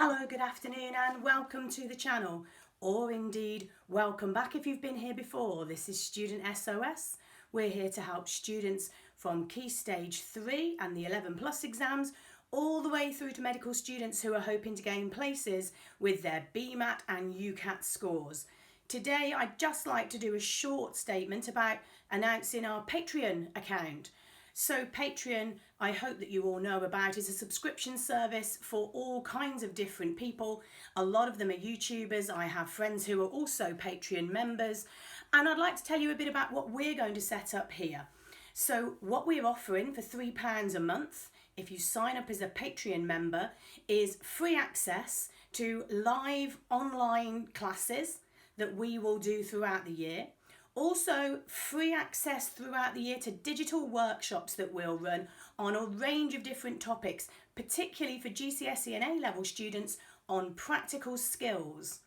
Hello, good afternoon and welcome to the channel, or indeed welcome back if you've been here before. This is StudentSOS. We're here to help students from Key Stage 3 and the 11 plus exams all the way through to medical students who are hoping to gain places with their BMAT and UCAT scores. Today I'd just like to do a short statement about announcing our Patreon account. So Patreon, I hope that you all know about, is a subscription service for all kinds of different people. A lot of them are YouTubers. I have friends who are also Patreon members. And I'd like to tell you a bit about what we're going to set up here. So what we're offering for £3 a month, if you sign up as a Patreon member, is free access to live online classes that we will do throughout the year. Also, free access throughout the year to digital workshops that we'll run on a range of different topics, particularly for GCSE and A-level students on practical skills.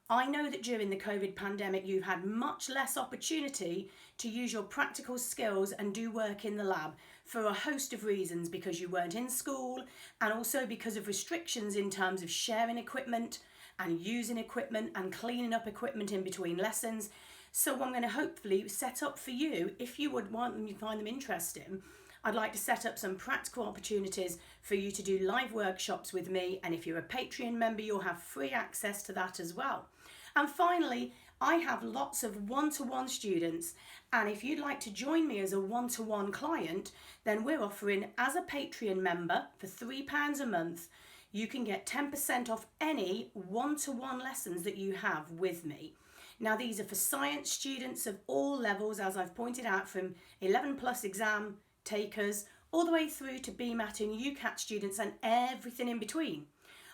I know that during the COVID pandemic you've had much less opportunity to use your practical skills and do work in the lab for a host of reasons, because you weren't in school and also because of restrictions in terms of sharing equipment and using equipment and cleaning up equipment in between lessons. So I'm going to hopefully set up for you, if you would want them, you find them interesting, I'd like to set up some practical opportunities for you to do live workshops with me, and if you're a Patreon member you'll have free access to that as well. And finally, I have lots of one-to-one students, and if you'd like to join me as a one-to-one client, then we're offering, as a Patreon member for £3 a month, you can get 10% off any one-to-one lessons that you have with me. Now these are for science students of all levels, as I've pointed out, from 11 plus exam takers all the way through to BMAT and UCAT students and everything in between.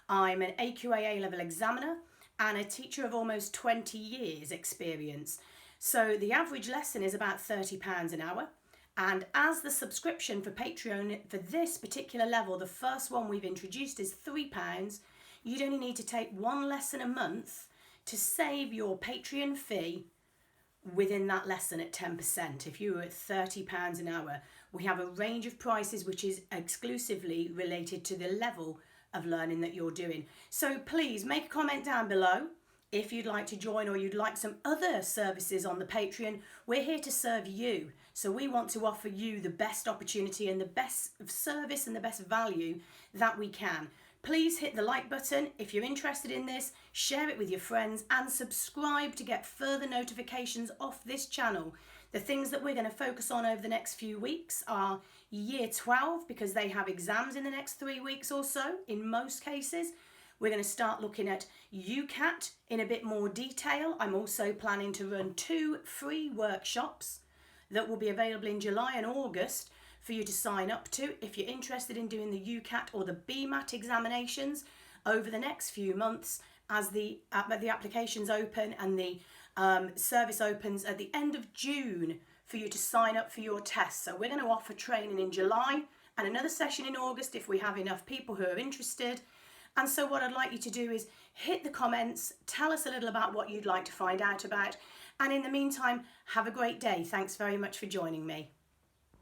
I'm an AQA A-level examiner and a teacher of almost 20 years experience. So the average lesson is about £30 an hour. And as the subscription for Patreon for this particular level, the first one we've introduced, is £3, you'd only need to take one lesson a month to save your Patreon fee within that lesson at 10%. If you were at £30 an hour, we have a range of prices which is exclusively related to the level of learning that you're doing. So please make a comment down below if you'd like to join, or you'd like some other services on the Patreon. We're here to serve you. So we want to offer you the best opportunity and the best service and the best value that we can. Please hit the like button if you're interested in this, share it with your friends and subscribe to get further notifications off this channel. The things that we're going to focus on over the next few weeks are Year 12, because they have exams in the next 3 weeks or so in most cases. We're going to start looking at UCAT in a bit more detail. I'm also planning to run 2 free workshops that will be available in July and August for you to sign up to if you're interested in doing the UCAT or the BMAT examinations over the next few months, as the applications open and the service opens at the end of June for you to sign up for your tests. So we're going to offer training in July and another session in August if we have enough people who are interested. And so what I'd like you to do is hit the comments, tell us a little about what you'd like to find out about, and in the meantime, have a great day. Thanks very much for joining me.